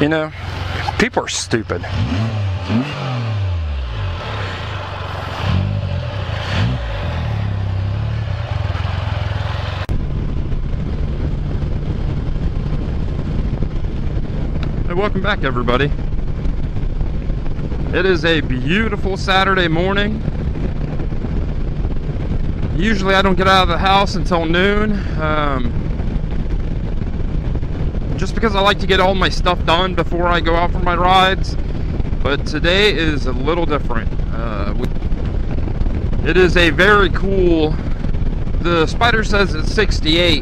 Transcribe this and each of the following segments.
You know, people are stupid. Hey, welcome back, everybody. It is a beautiful Saturday morning. Usually I don't get out of the house until noon, just because I like to get all my stuff done before I go out for my rides. But today is a little different. It is a very cool, the Spyder says it's 68.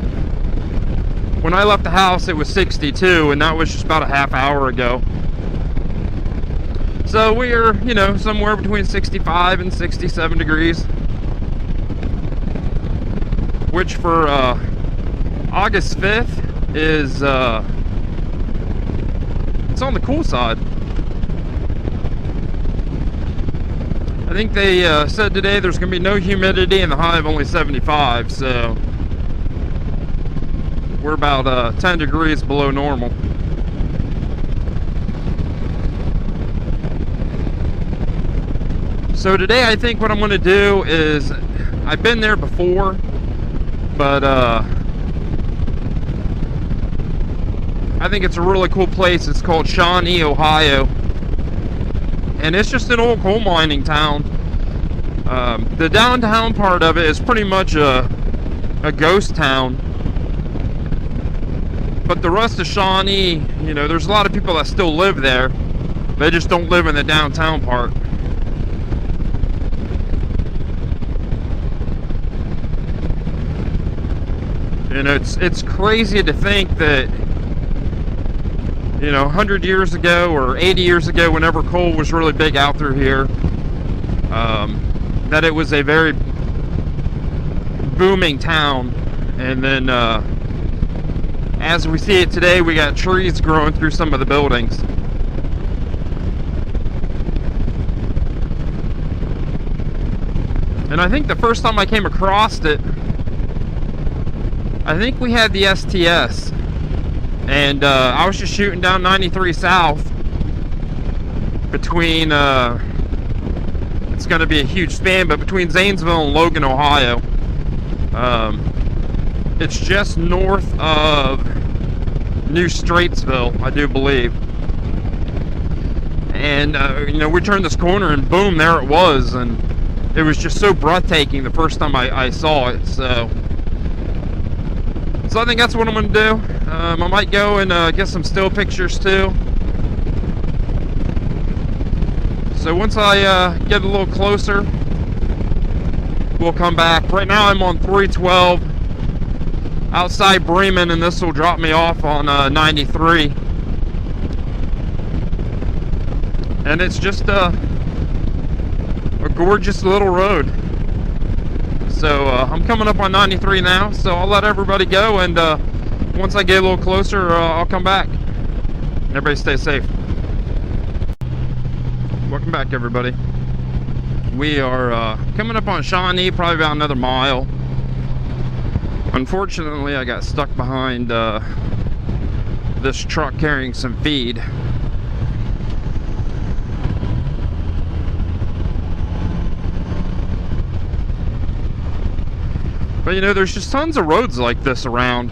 When I left the house it was 62, and that was just about a half hour ago. So we're, you know, somewhere between 65 and 67 degrees. Which for August 5th is, it's on the cool side. I think they said today there's going to be no humidity and the high of only 75, so we're about 10 degrees below normal. So today I think what I'm going to do is, I've been there before, but I think it's a really cool place. It's called Shawnee, Ohio, and it's just an old coal mining town. The downtown part of it is pretty much a ghost town, but the rest of Shawnee, you know, there's a lot of people that still live there. They just don't live in the downtown part. And it's crazy to think that, you know, 100 years ago or 80 years ago, whenever coal was really big out through here, that it was a very booming town. And then as we see it today, we got trees growing through some of the buildings. And I think the first time I came across it, I think we had the STS, and I was just shooting down 93 South between, it's going to be a huge span, but between Zanesville and Logan, Ohio. It's just north of New Straitsville, I do believe. And, you know, we turned this corner and boom, there it was, and it was just so breathtaking the first time I saw it, so I think that's what I'm going to do. I might go and get some still pictures too. So once I get a little closer, we'll come back. Right now I'm on 312 outside Bremen, and this will drop me off on 93. And it's just a gorgeous little road. So I'm coming up on 93 now, so I'll let everybody go, and once I get a little closer, I'll come back. Everybody stay safe. Welcome back, everybody. We are coming up on Shawnee, probably about another mile. Unfortunately, I got stuck behind this truck carrying some feed. But you know, there's just tons of roads like this around.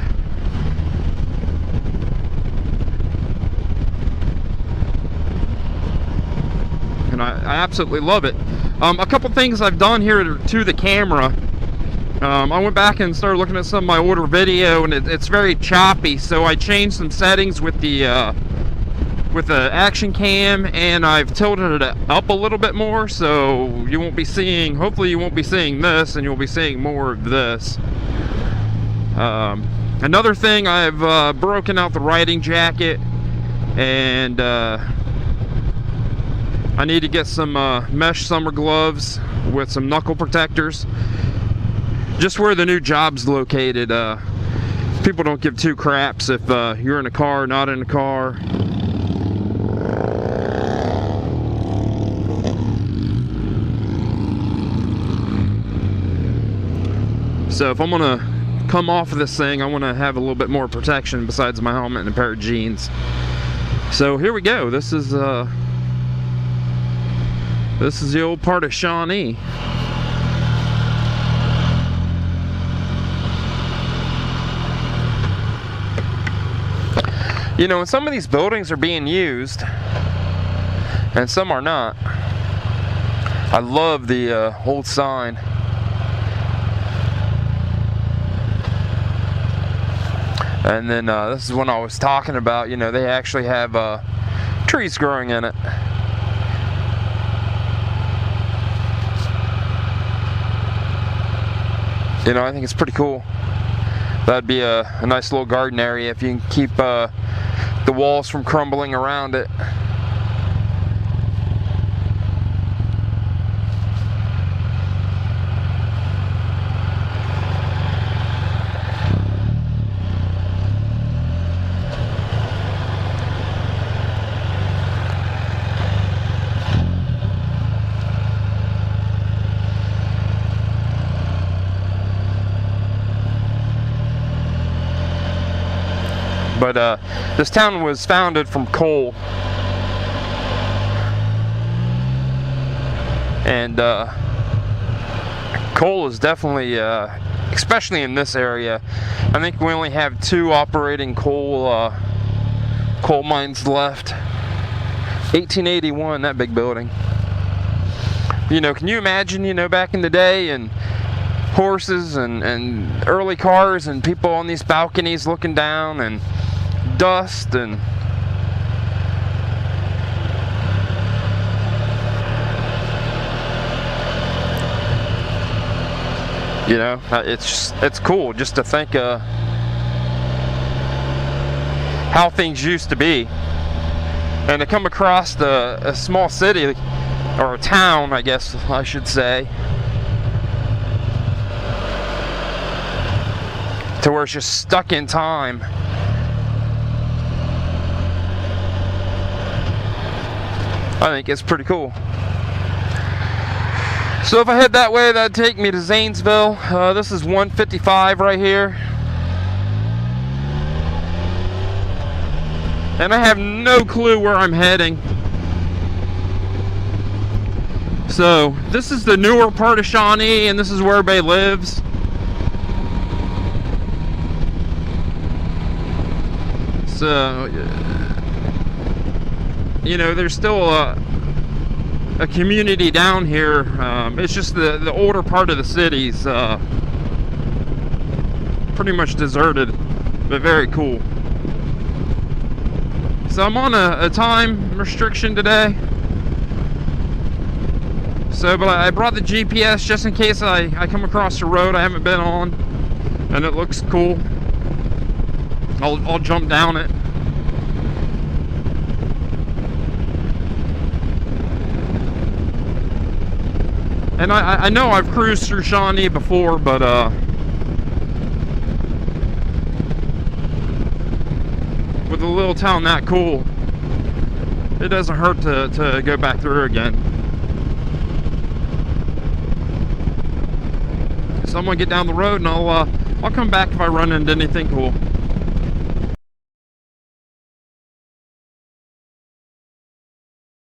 And I absolutely love it. A couple things I've done here to the camera. I went back and started looking at some of my older video, and it's very choppy, so I changed some settings with the action cam, and I've tilted it up a little bit more, so you won't be seeing, hopefully you won't be seeing this, and you'll be seeing more of this. Another thing, I've broken out the riding jacket, and I need to get some mesh summer gloves with some knuckle protectors. Just where the new job's located, people don't give two craps if you're in a car or not in a car. So if I'm gonna come off of this thing, I want to have a little bit more protection besides my helmet and a pair of jeans. So here we go. This is the old part of Shawnee. You know, and some of these buildings are being used and some are not. I love the old sign. And then this is one I was talking about. You know, they actually have trees growing in it. You know, I think it's pretty cool. That'd be a nice little garden area if you can keep the walls from crumbling around it. But this town was founded from coal, and coal is definitely, especially in this area, I think we only have 2 operating coal mines left. 1881, that big building. You know, can you imagine, you know, back in the day, and horses and early cars and people on these balconies looking down, and dust, and you know, it's cool just to think how things used to be, and to come across a small city, or a town, I guess I should say, to where it's just stuck in time. I think it's pretty cool. So if I head that way, that'd take me to Zanesville. This is 155 right here. And I have no clue where I'm heading. So this is the newer part of Shawnee, and this is where everybody lives. So, you know, there's still a community down here. It's just the older part of the city's pretty much deserted, but very cool. So I'm on a time restriction today. So, but I brought the GPS just in case I come across a road I haven't been on and it looks cool. I'll jump down it. And I know I've cruised through Shawnee before, but with a little town that cool, it doesn't hurt to go back through again. So I'm gonna get down the road, and I'll come back if I run into anything cool.